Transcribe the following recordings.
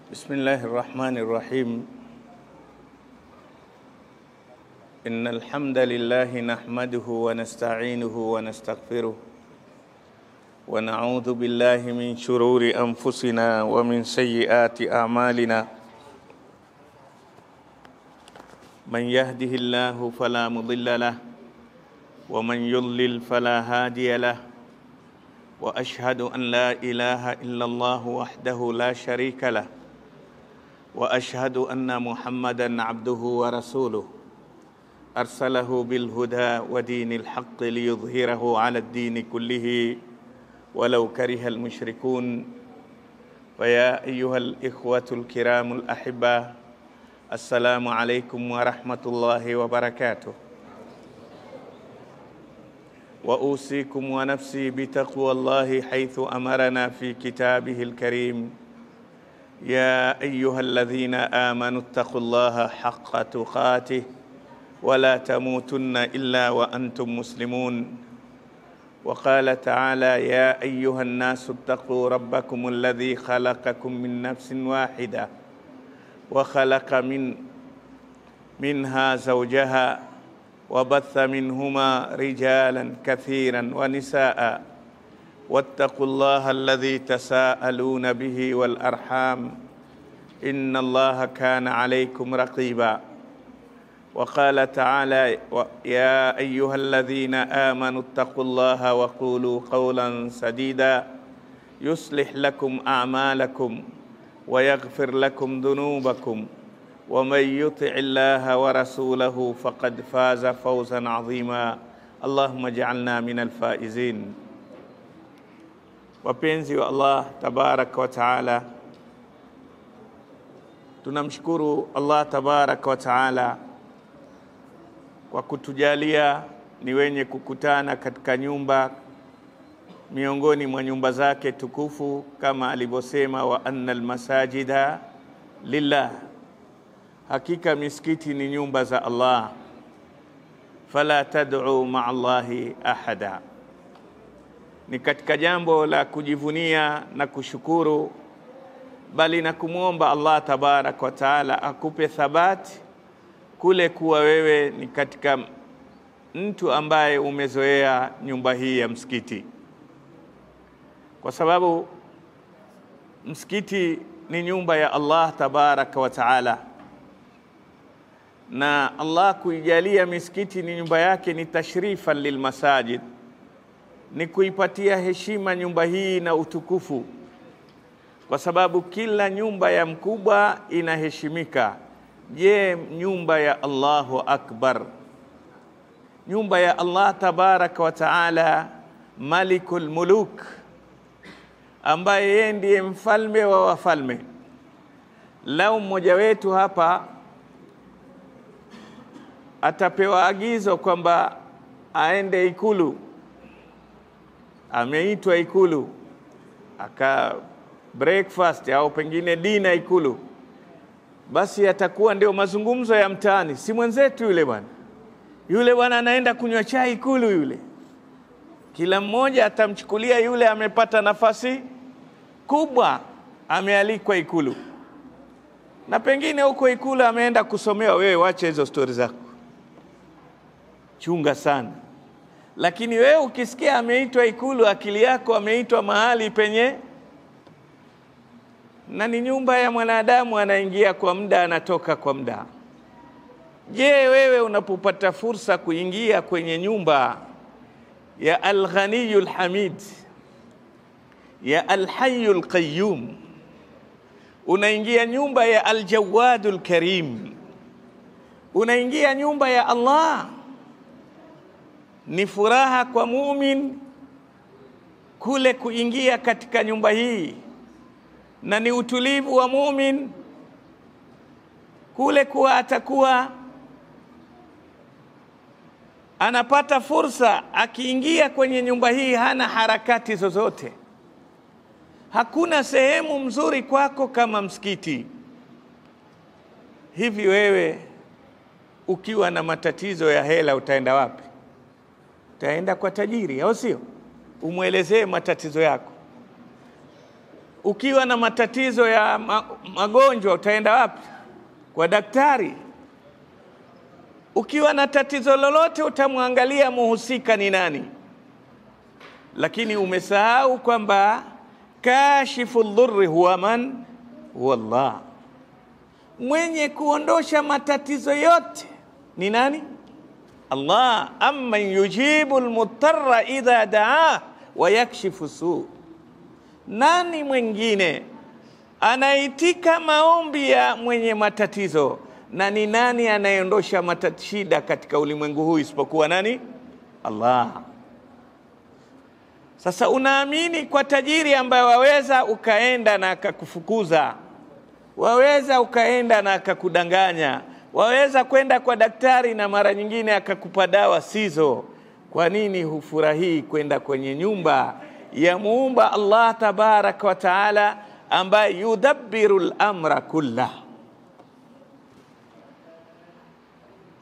بسم الله الرحمن الرحيم. إن الحمد لله نحمده ونستعينه ونستغفره ونعوذ بالله من شرور أنفسنا ومن سيئات أعمالنا. من يهده الله فلا مضل له ومن يضلل فلا هادي له. وأشهد أن لا إله إلا الله وحده لا شريك له وأشهد أن محمدًا عبده ورسوله أرسله بالهدى ودين الحق ليظهره على الدين كله ولو كره المشركون. فيا أيها الإخوة الكرام الأحبة، السلام عليكم ورحمة الله وبركاته. وأوصيكم ونفسي بتقوى الله حيث أمرنا في كتابه الكريم: يا أيها الذين آمنوا اتقوا الله حق تقاته ولا تموتن إلا وأنتم مسلمون. وقال تعالى: يا أيها الناس اتقوا ربكم الذي خلقكم من نفس واحدة وخلق منها زوجها وبث منهما رجالا كثيرا ونساء واتقوا الله الذي تساءلون به والأرحام إن الله كان عليكم رقيبا. وقال تعالى: يا أيها الذين آمنوا اتقوا الله وقولوا قولا سديدا يصلح لكم أعمالكم ويغفر لكم ذنوبكم ومن يطع الله ورسوله فقد فاز فوزا عظيما. اللهم اجعلنا من الفائزين. Wapenzi wa Allah tabaraka wa taala, tunamshukuru Allah tabaraka wa taala kwa kutujalia ni wenye kukutana katika nyumba miongoni mwa nyumba zake tukufu, kama alivyosema: wa annal masajida lillah, hakika misikiti ni nyumba za Allah, fala tad'u ma'a Allahi ahada. Ni katika jambo la kujivunia na kushukuru, bali na kumwomba Allah tabarak wa taala akupe thabati kule kuwa wewe ni katika mtu ambaye umezoea nyumba hii ya msikiti, kwa sababu msikiti ni nyumba ya Allah tabarak wa taala, na Allah kuijalia misikiti ni nyumba yake ni tashrifan lilmasajid, ni kuipatia heshima nyumba hii na utukufu, kwa sababu kila nyumba ya mkubwa inaheshimika. Je, nyumba ya Allahu Akbar, nyumba ya Allah tabaraka wa taala, malikul muluk, ambaye yeye ndiye mfalme wa wafalme. Lau mmoja wetu hapa atapewa agizo kwamba aende ikulu, ameitwa ikulu, aka breakfast au pengine dina ikulu, basi atakuwa ndio mazungumzo ya mtaani: si mwenzetu yule bwana anaenda kunywa chai ikulu yule. Kila mmoja atamchukulia yule amepata nafasi kubwa, amealikwa ikulu, na pengine huko ikulu ameenda kusomewa. Wewe wacha hizo story zako, chunga sana. Lakini wewe ukisikia ameitwa ikulu, akili yako ameitwa mahali penye, na ni nyumba ya mwanadamu, anaingia kwa muda, anatoka kwa muda. Je, wewe unapopata fursa kuingia kwenye nyumba ya Al-Ghaniyul Hamid, ya Al-Hayyul Qayyum, unaingia nyumba ya Al-Jawadul Karim, unaingia nyumba ya Allah, ni furaha kwa muumini kule kuingia katika nyumba hii, na ni utulivu wa muumini kule kuwa atakuwa anapata fursa akiingia kwenye nyumba hii, hana harakati zozote. Hakuna sehemu mzuri kwako kama msikiti. Hivi wewe ukiwa na matatizo ya hela utaenda wapi? Utaenda kwa tajiri, au sio? Umuelezee matatizo yako. Ukiwa na matatizo ya magonjwa utaenda wapi? Kwa daktari. Ukiwa na tatizo lolote utamwangalia muhusika ni nani. Lakini umesahau kwamba kashifu dhurri huwa man? Huwa Allah. Mwenye kuondosha matatizo yote ni nani? Allah. Amman yujibu almutarra idha daa wa yakshifu su. Nani mwingine anaitika maombi ya mwenye matatizo, na ni nani anayeondosha shida katika ulimwengu huu isipokuwa nani? Allah. Sasa unaamini kwa tajiri ambaye waweza ukaenda na akakufukuza, waweza ukaenda na akakudanganya, waweza kwenda kwa daktari na mara nyingine akakupa dawa sizo. Kwa nini hufurahii kwenda kwenye nyumba ya muumba Allah tabaraka wa taala ambaye yudabbiru al-amra kullah,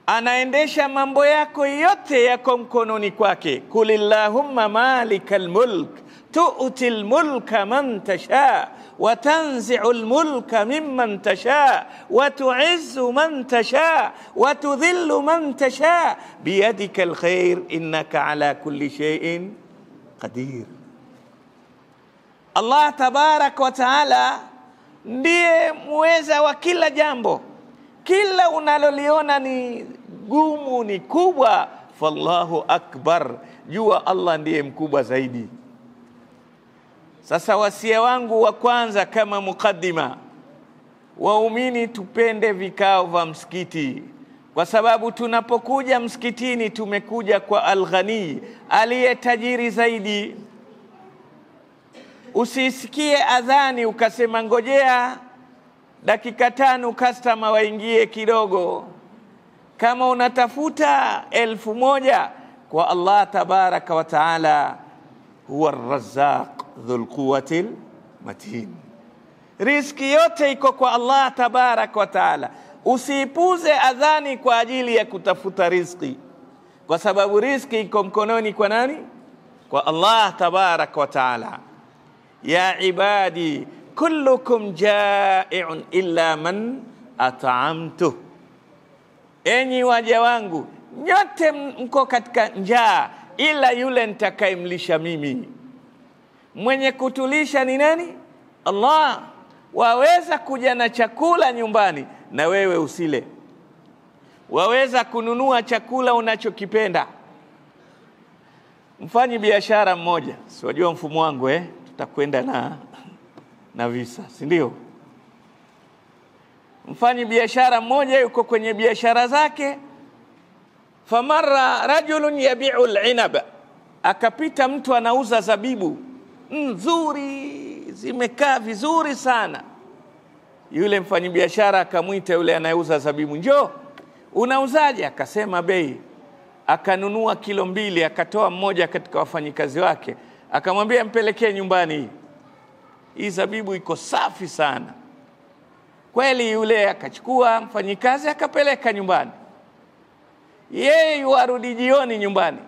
anaendesha mambo yako yote yako mkononi kwake? Kulillahumma malikal mulk tu'til mulka man tasha wa tanzi'ul mulka mimman tasha wa tu'izzu man tasha wa tudhillu man tasha biyadikal khair innaka ala kulli shay'in qadir. Allah tabarak wa taala ndiye muweza wa kila jambo. Kila unaloliona ni gumu, ni kubwa, fallahu akbar, jua Allah ndiye mkubwa zaidi. Sasa wasia wangu wa kwanza kama mukaddima, waumini tupende vikao vya msikiti, kwa sababu tunapokuja msikitini tumekuja kwa al-Ghani, aliye tajiri zaidi. Usisikie adhani ukasema ngojea dakika 5 customer waingie kidogo. Kama unatafuta 1000 kwa Allah tabaraka wa taala, huwa ar-Razzaq dhul quwwatil matin. Riziki yote iko kwa Allah tabaraka wa taala. Usiipuze adhani kwa ajili ya kutafuta riziki, kwa sababu riziki iko mkononi kwa nani? Kwa Allah tabaraka wa taala. Ya ibadi kullukum ja'i'un illa man at'amtu. Enyi waja wangu nyote mko katika njaa ila yule nitakayemlisha mimi. Mwenye kutulisha ni nani? Allah. Waweza kuja na chakula nyumbani na wewe usile. Waweza kununua chakula unachokipenda. Mfanyi biashara mmoja, siwajua mfumo wangu tutakwenda na visa, si ndio? Mfanyi biashara mmoja yuko kwenye biashara zake, famarra rajulun yabi'u al-inab, akapita mtu anauza zabibu nzuri, zimekaa vizuri sana. Yule mfanyi biashara akamwita yule anayeuza zabibu, njoo, unauzaje? Akasema bei. Akanunua kilo 2, akatoa mmoja katika wafanyikazi wake, akamwambia mpelekee nyumbani, hii zabibu iko safi sana. Kweli yule akachukua mfanyikazi akapeleka nyumbani. Yeye yuarudi jioni nyumbani.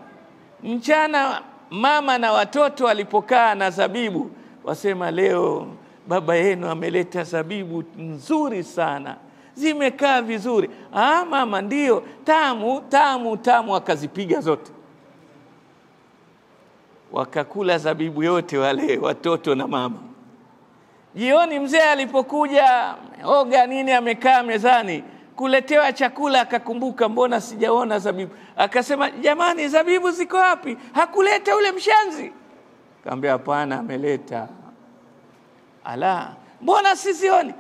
Mchana mama na watoto walipokaa na zabibu, wasema leo baba yenu ameleta zabibu nzuri sana, zimekaa vizuri. Mama, ndio, tamu tamu tamu. Akazipiga zote, wakakula zabibu yote wale watoto na mama. Jioni mzee alipokuja oga nini, amekaa mezani kuletewa chakula, akakumbuka mbona sijaona zabibu. Akasema jamani, zabibu ziko wapi? Hakuleta ule mshanzi? Akamwambia hapana, ameleta. Ala, mbona sizioni?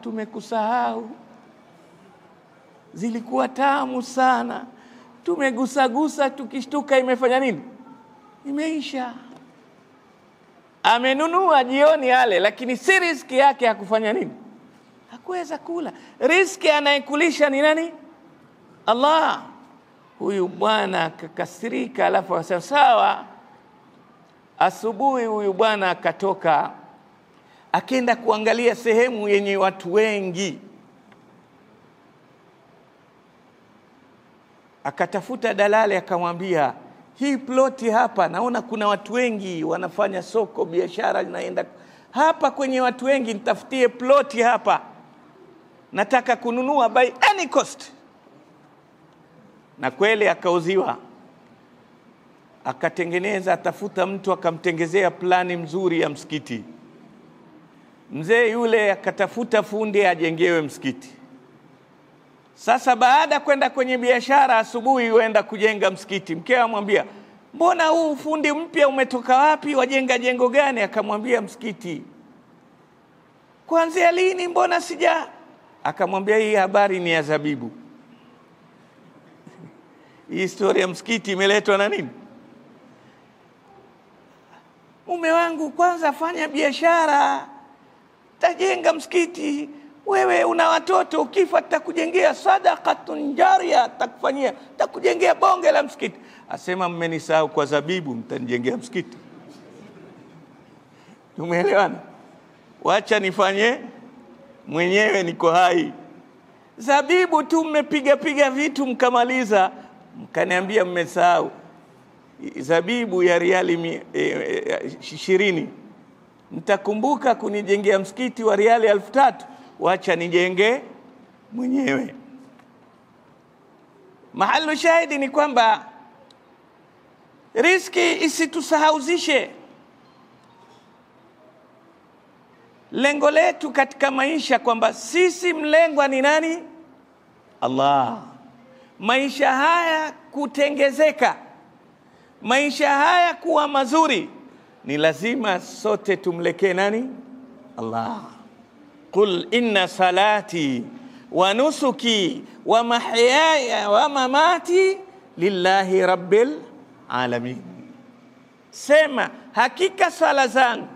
Tumekusahau, zilikuwa tamu sana, tumegusagusa, tukishtuka imefanya nini? Imeisha. Amenunua jioni yale, lakini si riziki yake, hakufanya nini? Hakuweza kula. Riziki anayekulisha ni nani? Allah. Huyu bwana akakasirika, alafu akasema sawa. Asubuhi huyu bwana akatoka, akaenda kuangalia sehemu yenye watu wengi. Akatafuta dalali, akamwambia hii ploti hapa naona kuna watu wengi wanafanya soko, biashara inaenda. hapa kwenye watu wengi, nitafutie ploti hapa, nataka kununua by any cost. Na kweli akauziwa, akatengeneza, atafuta mtu akamtengezea plani mzuri ya msikiti. Mzee yule akatafuta fundi ajengewe msikiti. Sasa baada kwenda kwenye biashara, asubuhi huenda kujenga msikiti, mkewe amwambia, mbona huu fundi mpya umetoka wapi, wajenga jengo gani? Akamwambia, msikiti. Kuanzia lini? Mbona sija? Akamwambia, hii habari ni ya Zabibu. Hii historia ya msikiti imeletwa na nini? Mume wangu, kwanza fanya biashara, tajenga msikiti. Wewe una watoto, ukifa tutakujengea sadaqatun jariya, takujengea bonge la msikiti. Asema, mmenisahau kwa Zabibu, mtanijengea msikiti. Tumeelewana? Wacha nifanye mwenyewe, niko hai. Zabibu tu mmepiga vitu mkamaliza, mkaniambia mmesahau. Zabibu ya riali 20, mtakumbuka kunijengea msikiti wa riali 3000, wacha nijenge mwenyewe. Mahalu shahidi ni kwamba riziki isitusahauzishe. Lengo letu katika maisha kwamba sisi mlengwa ni nani? Allah. Maisha haya kutengezeka, maisha haya kuwa mazuri, ni lazima sote tumlekee nani? Allah. Qul inna salati wa nusuki wa mahyaya wa mamati lillahi rabbil alamin. Sema, hakika sala zangu,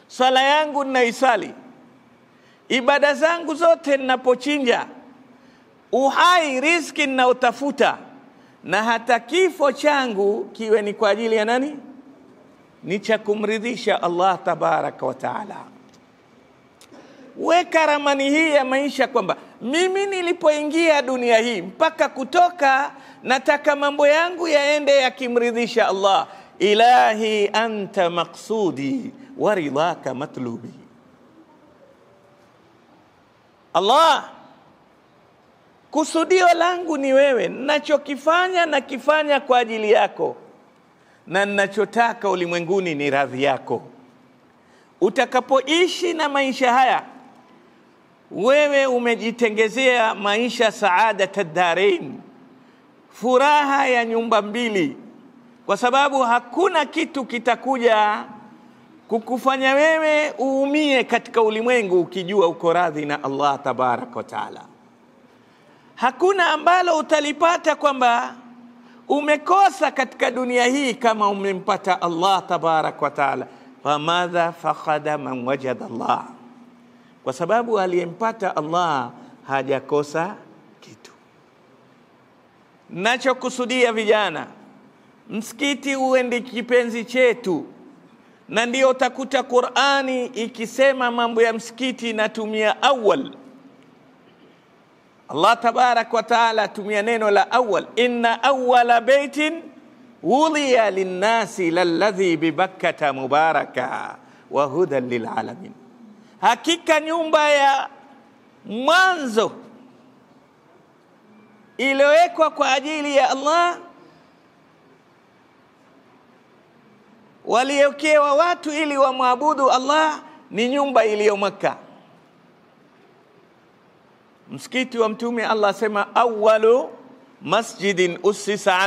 sala yangu ninaisali, ibada zangu zote ninapochinja, uhai, riziki ninaotafuta, na hata kifo changu kiwe ni kwa ajili ya nani? Ni cha kumridhisha Allah tabaraka wa taala. Weka ramani hii ya maisha kwamba mimi nilipoingia dunia hii mpaka kutoka, nataka mambo yangu yaende yakimridhisha Allah. Ilahi anta maqsudi wa ridhaka matlubi. Allah, kusudio langu ni wewe, ninachokifanya nakifanya kwa ajili yako, na ninachotaka ulimwenguni ni radhi yako. Utakapoishi na maisha haya, wewe umejitengezea maisha saadata darain, furaha ya nyumba mbili, kwa sababu hakuna kitu kitakuja kukufanya wewe uumie katika ulimwengu ukijua uko radhi na Allah tabaraka wa taala. Hakuna ambalo utalipata kwamba umekosa katika dunia hii kama umempata Allah tabaraka wa taala. Famadha faqada man wajada Allah, kwa sababu aliyempata Allah hajakosa kitu. Nachokusudia vijana, msikiti uende kipenzi chetu, na ndio utakuta Qur'ani ikisema mambo ya msikiti inatumia awwal. Allah tabarak wa taala tumia neno la awwal, inna awwala baitin wudiya linnasi lalladhi bibakkata mubaraka wa hudan lilalamin. Hakika nyumba ya mwanzo iliyowekwa kwa ajili ya Allah, waliokewa watu ili wamwabudu Allah, ni nyumba iliyo Makkah. Msikiti wa Mtume, Allah sema awwalu masjidin ussisa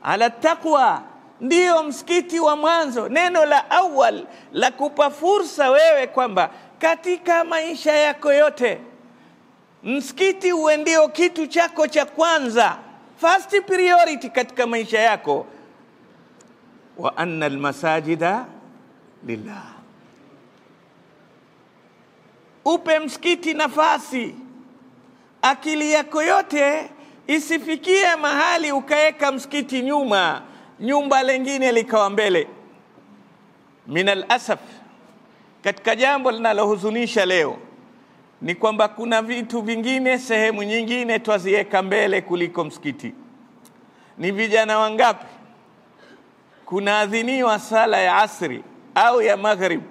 ala taqwa, ndio msikiti wa mwanzo. Neno la awwal la kupa fursa wewe kwamba katika maisha yako yote msikiti uwe ndio kitu chako cha kwanza, first priority katika maisha yako. Wa anna almasajida lillah, upe msikiti nafasi. Akili yako yote isifikie mahali ukaeka msikiti nyuma, nyumba lingine likawa mbele. Minal asaf, katika jambo linalohuzunisha leo ni kwamba kuna vitu vingine, sehemu nyingine twazieka mbele kuliko msikiti. Ni vijana wangapi kunaadhiniwa sala ya asri au ya maghrib,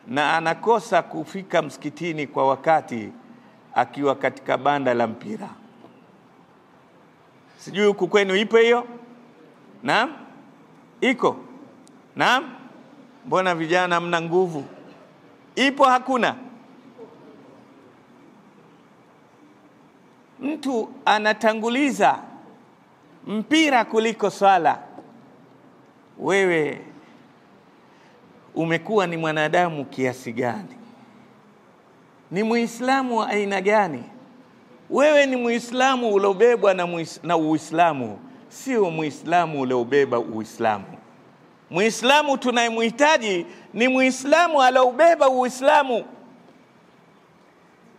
na anakosa kufika msikitini kwa wakati akiwa katika banda la mpira. Sijui huku kwenu ipo hiyo? Naam? Iko? Naam? Mbona vijana mna nguvu? Ipo hakuna? Mtu anatanguliza mpira kuliko swala. Wewe umekuwa ni mwanadamu kiasi gani? Ni Muislamu wa aina gani? Wewe ni Muislamu uliobebwa na Uislamu, sio Muislamu uliobeba Uislamu. Muislamu tunayemhitaji ni Muislamu aliobeba Uislamu.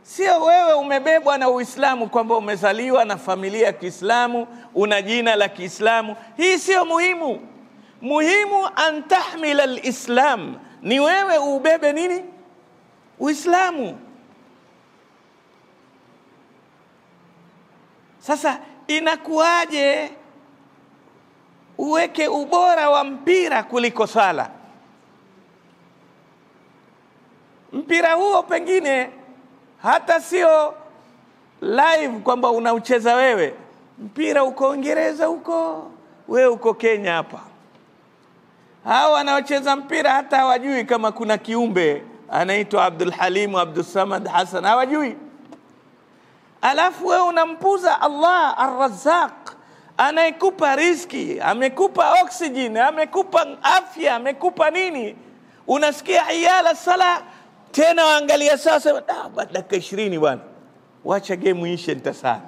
Sio wewe umebebwa na Uislamu kwamba umezaliwa na familia ya Kiislamu, una jina la Kiislamu. Hii sio muhimu. Muhimu an tahmila al-Islam. Ni wewe ubebe nini? Uislamu. Sasa inakuaje uweke ubora wa mpira kuliko sala? Mpira huo pengine hata sio live kwamba unaucheza wewe. Mpira uko Uingereza huko, wewe uko Kenya hapa. Hao wanaocheza mpira hata hawajui kama kuna kiumbe anaitwa Abdul Halim, Abdul Samad, Hassan, hawajui. Alafu wewe unampuza Allah Ar-Razzaq, anayekupa riziki, amekupa oxygen, amekupa afya, amekupa nini? Unasikia hayala sala, tena waangalia sasa, dakika 20 bwana, wacha game ishe nitasali.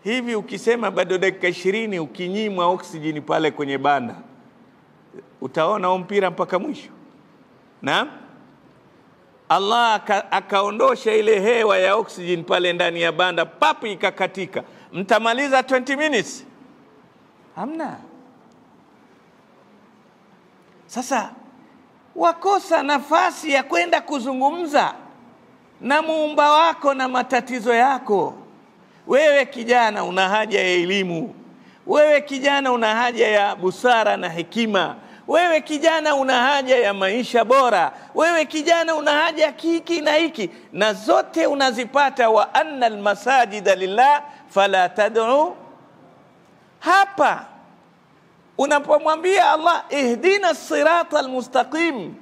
Hivi ukisema bado dakika 20 ukinyimwa oxygen pale kwenye banda, utaona mpira mpaka mwisho? Naam? Allah akaondosha ile hewa ya oxygen pale ndani ya banda, papu ikakatika. Mtamaliza 20 minutes? Hamna. Sasa wakosa nafasi ya kwenda kuzungumza na muumba wako na matatizo yako. Wewe kijana una haja ya elimu. Wewe kijana una haja ya busara na hekima. Wewe kijana una haja ya maisha bora. Wewe kijana una haja ya hiki na hiki, na zote unazipata. Wa anna almasajida lillah fala tad'u. Hapa unapomwambia Allah ihdina sirata almustaqim,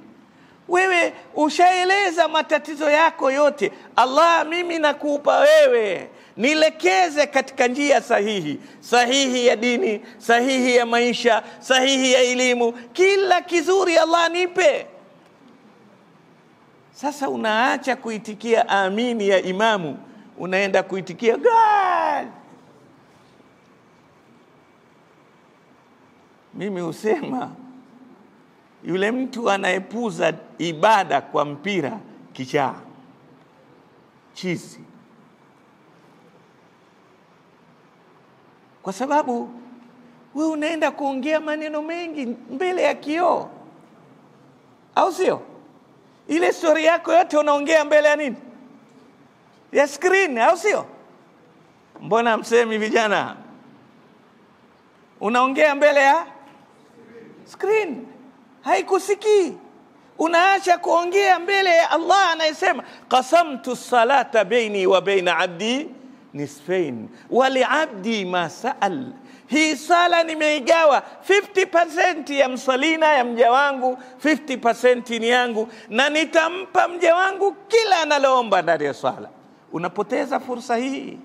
wewe ushaeleza matatizo yako yote. Allah, mimi nakupa wewe, nilekeze katika njia sahihi, sahihi ya dini, sahihi ya maisha, sahihi ya elimu, kila kizuri Allah nipe. Sasa unaacha kuitikia amini ya imamu, unaenda kuitikia God. Mimi husema yule mtu anayepuza ibada kwa mpira kichaa, chizi. Kwa sababu wewe unaenda kuongea maneno mengi mbele ya kioo, au sio? Ile story yako yote unaongea mbele ya nini? Ya screen, au sio? Mbona msemi vijana? Unaongea mbele ya screen, haikusikii. Unaacha kuongea mbele ya Allah anayesema qasamtu salata baini wa baina abdi nisfain wa li abdi ma sa'al. Hii sala nimeigawa 50% ya msalina ya mja wangu, 50% ni yangu, na nitampa mja wangu kila analoomba ndani ya sala. Unapoteza fursa hii,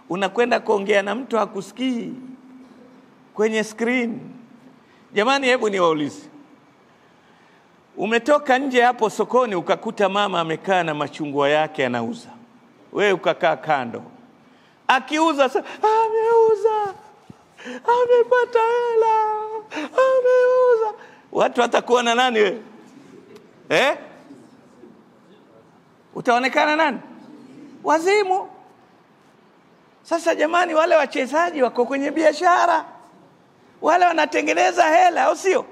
unakwenda kuongea na mtu hakusikii kwenye screen. Jamani, hebu niwaulize, umetoka nje hapo sokoni ukakuta mama amekaa na machungwa yake anauza, wewe ukakaa kando, akiuza ameuza, amepata hela, ameuza, watu watakuona nani wewe? Utaonekana nani? Wazimu. Sasa jamani, wale wachezaji wako kwenye biashara, wale wanatengeneza hela, au sio?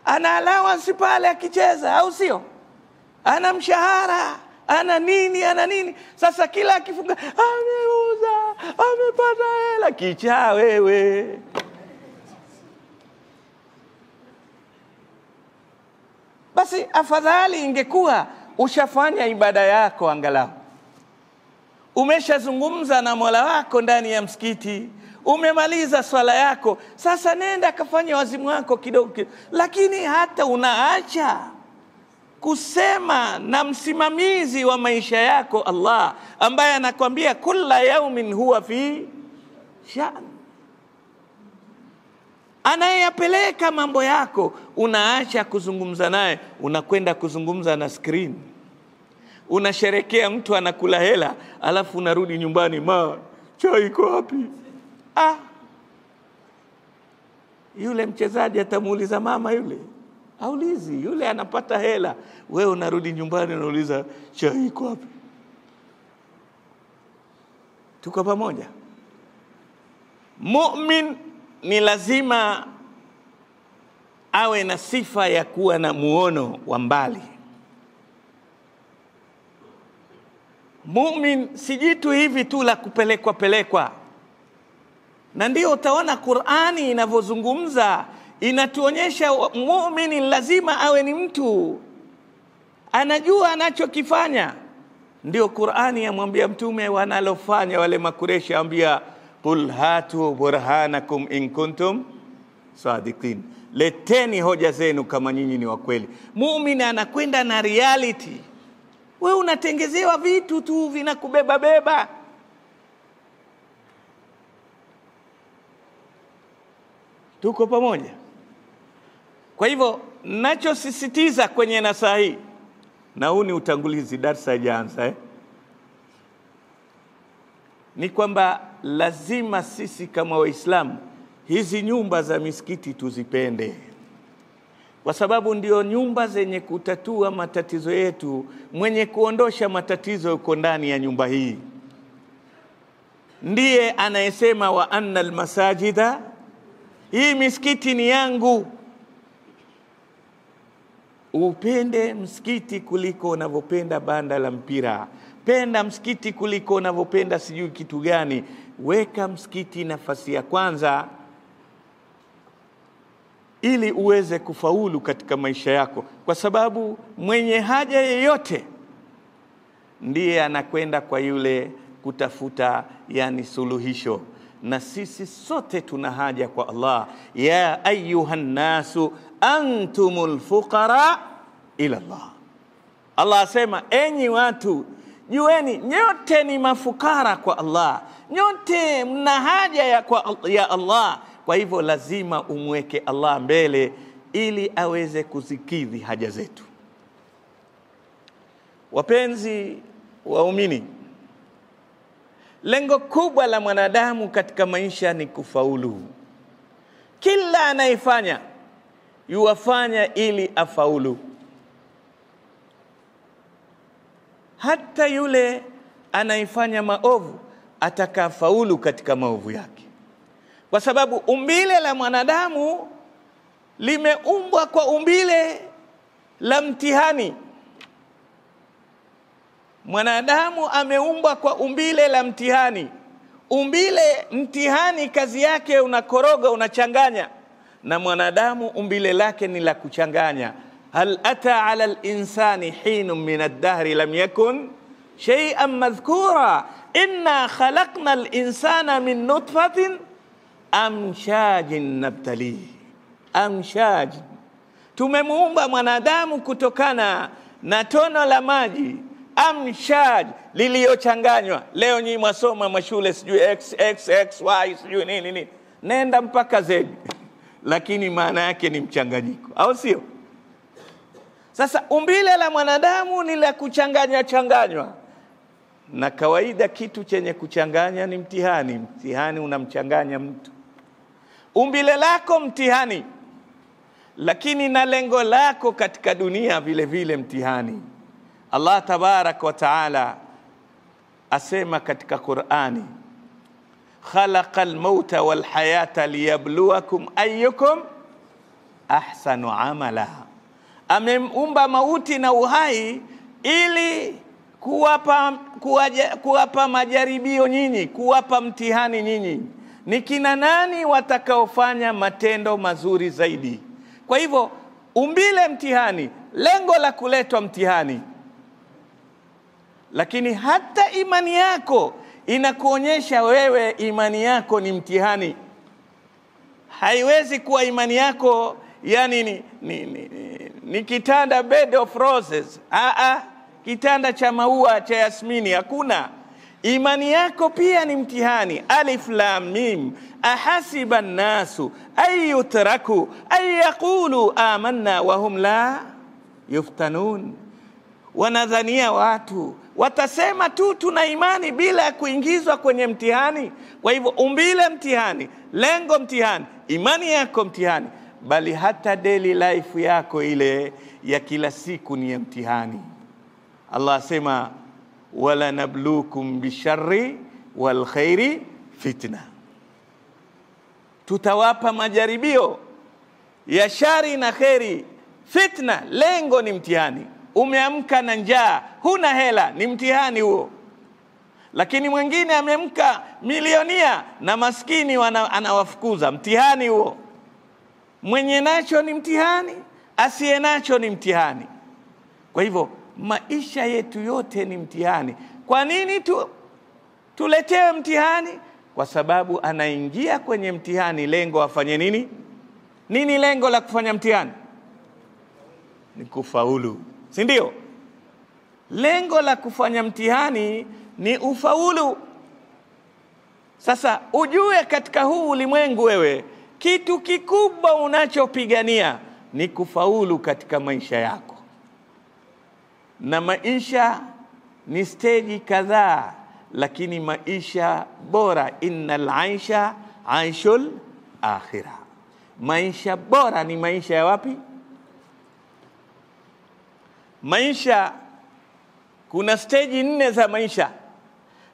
Ana allowance pale akicheza, au sio? Ana mshahara, ana nini. Sasa kila akifunga ameuza, amepata hela. Kichaa wewe. basi afadhali ingekuwa ushafanya ibada yako, angalau umeshazungumza na Mola wako ndani ya msikiti, umemaliza swala yako, sasa nenda kafanya wazimu wako kidogo. Lakini hata unaacha kusema na msimamizi wa maisha yako, Allah, ambaye anakuambia kulla yaumin huwa fi sha'n, anayapeleka mambo yako, unaacha kuzungumza naye, unakwenda kuzungumza na screen. Unasherekea mtu anakula hela, alafu unarudi nyumbani, chai iko wapi? Yule mchezaji atamuuliza mama yule? Aulizi. Yule anapata hela, wewe unarudi nyumbani unauliza chai iko wapi? Tuko pamoja? Mu'min ni lazima awe na sifa ya kuwa na muono wa mbali. Mu'min si jitu hivi tu la kupelekwa. Na ndio utaona Qur'ani inavyozungumza, inatuonyesha mu'min lazima awe ni mtu anajua anachokifanya. Ndio Qur'ani yamwambia mtume wanalofanya wale Makureshi, ambia qul hatu burhanakum in kuntum sadiqin, leteni hoja zenu kama nyinyi ni wa kweli. Muumini anakwenda na reality. Wewe unatengezewa vitu tu vinakubeba. Tuko pamoja? Kwa hivyo nachosisitiza kwenye nasaha hii, na huu ni utangulizi, darasa haijaanza ni kwamba lazima sisi kama Waislamu hizi nyumba za misikiti tuzipende, kwa sababu ndio nyumba zenye kutatua matatizo yetu. Mwenye kuondosha matatizo yuko ndani ya nyumba hii. Ndiye anayesema wa annal masajida, hii misikiti ni yangu. Upende msikiti kuliko unavyopenda banda la mpira. Penda msikiti kuliko unavyopenda sijui kitu gani. Weka msikiti nafasi ya kwanza ili uweze kufaulu katika maisha yako, kwa sababu mwenye haja yeyote ndiye anakwenda kwa yule kutafuta suluhisho. Na sisi sote tuna haja kwa Allah. Ya ayyuhan nasu antumul fuqara ila Allah. Allah asema, enyi watu, jueni nyote ni mafukara kwa Allah, nyote mna haja ya Allah. Kwa hivyo lazima umweke Allah mbele ili aweze kuzikidhi haja zetu. Wapenzi waumini, lengo kubwa la mwanadamu katika maisha ni kufaulu. Kila anayefanya yuwafanya ili afaulu. Hata yule anayefanya maovu atakafaulu katika maovu yake, kwa sababu umbile la mwanadamu limeumbwa kwa umbile la mtihani. Mwanadamu ameumbwa kwa umbile la mtihani. Umbile mtihani kazi yake unakoroga, unachanganya. Na mwanadamu umbile lake ni la kuchanganya. Hal ata ala al-insani hinun min ad-dahri lam yakun shay'an madhkura inna khalaqna al-insana min nutfatin amshajin nabtalihi. Amshaj, tumemuumba mwanadamu kutokana na tono la maji. Amshaj, liliyochanganywa. Leo nyinyi mwasoma mashule sijui x x x y sijui nini, nenda mpaka z, lakini maana yake ni mchanganyiko, au sio? Sasa umbile la mwanadamu ni la kuchanganywa, na kawaida kitu chenye kuchanganya ni mtihani. Mtihani unamchanganya mtu. Umbile lako mtihani, lakini na lengo lako katika dunia vile vile mtihani. Allah tabarak wa taala asema katika Qur'ani, khalaqal mauta wal hayata liyabluwakum ayyukum ahsanu amala. Ameumba mauti na uhai ili kuwapa majaribio nyinyi, kuwapa mtihani nyinyi. Ni kina nani watakaofanya matendo mazuri zaidi? Kwa hivyo umbile mtihani, lengo la kuletwa mtihani. Lakini hata imani yako inakuonyesha wewe imani yako ni mtihani. Haiwezi kuwa imani yako yani ni kitanda bed of roses. Kitanda cha maua cha yasmini, hakuna. Imani yako pia ni mtihani. Alif lam mim ahasiba an-nasu ay yutraku ay yaqulu amanna wa hum la yuftanun. Wanadhania watu watasema tu tuna imani bila kuingizwa kwenye mtihani. Kwa hivyo umbile mtihani, lengo mtihani, imani yako mtihani, bali hata daily life yako ile ya kila siku ni mtihani. Allah asema wala nabluukum bisharri wal khairi fitna. Tutawapa majaribio ya shari na khairi. Fitna, lengo ni mtihani. Umeamka na njaa, huna hela, ni mtihani huo. Lakini mwingine ameamka milionia na maskini anawafukuza, mtihani huo. Mwenye nacho ni mtihani, asiye nacho ni mtihani. Kwa hivyo maisha yetu yote ni mtihani. Kwa nini tuletewe mtihani? Kwa sababu anaingia kwenye mtihani lengo afanye nini? Nini lengo la kufanya mtihani? Ni kufaulu, si ndio? Lengo la kufanya mtihani ni ufaulu. Sasa ujue katika huu ulimwengu wewe, kitu kikubwa unachopigania ni kufaulu katika maisha yako. Na maisha ni stage kadhaa, lakini maisha bora, innal aisha aishul akhirah. Maisha bora ni maisha ya wapi? Maisha kuna stage 4 za maisha,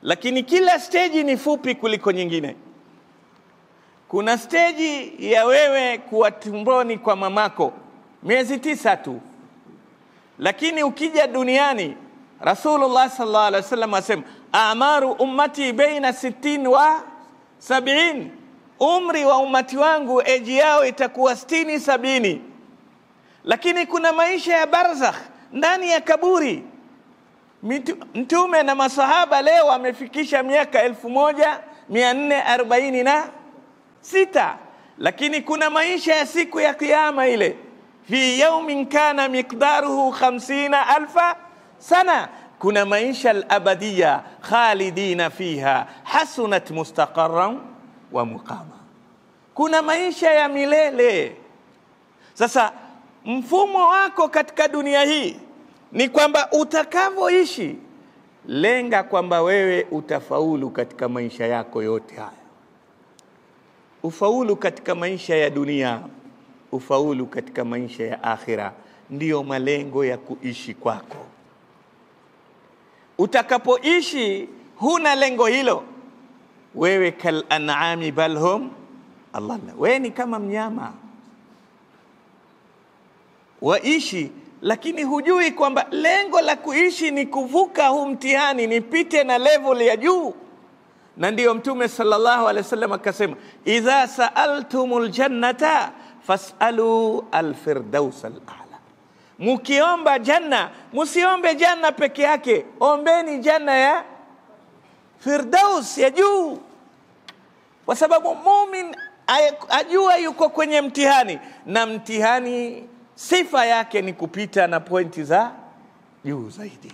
lakini kila stage ni fupi kuliko nyingine. Kuna stage ya wewe kuwa tumboni kwa mamako miezi 9 tu. Lakini ukija duniani, Rasulullah sallallahu alaihi wasallam asema amaru ummati baina 60 wa 70. Umri wa umati wangu eji yao itakuwa 60 70. Lakini kuna maisha ya barzakh, ndani ya kaburi. Mtume na masahaba leo wamefikisha miaka 1446. Lakini kuna maisha ya siku ya kiyama ile, fi yawmin kana miqdaruhu 50,000 sana. Kuna maisha al-abadiyya khalidina fiha hasunat mustaqarran wa muqama. Kuna maisha ya milele. Sasa mfumo wako katika dunia hii ni kwamba utakavyoishi, lenga kwamba wewe utafaulu katika maisha yako yote haya. Ufaulu katika maisha ya dunia, ufaulu katika maisha ya akhira, ndiyo malengo ya kuishi kwako. Utakapoishi huna lengo hilo, wewe kal an'ami balhum Allah, wewe ni kama mnyama. Waishi lakini hujui kwamba lengo la kuishi ni kuvuka huu mtihani, nipite na level ya juu. Na ndiyo Mtume sallallahu alaihi wasallam akasema idha sa'altumul jannata fas'alu al-firdaus al-a'la. Mukiomba janna, musiombe janna peke yake, ombeni janna ya firdaus ya juu. Kwa sababu muumini ajua yuko kwenye mtihani, na mtihani sifa yake ni kupita na pointi za juu zaidi.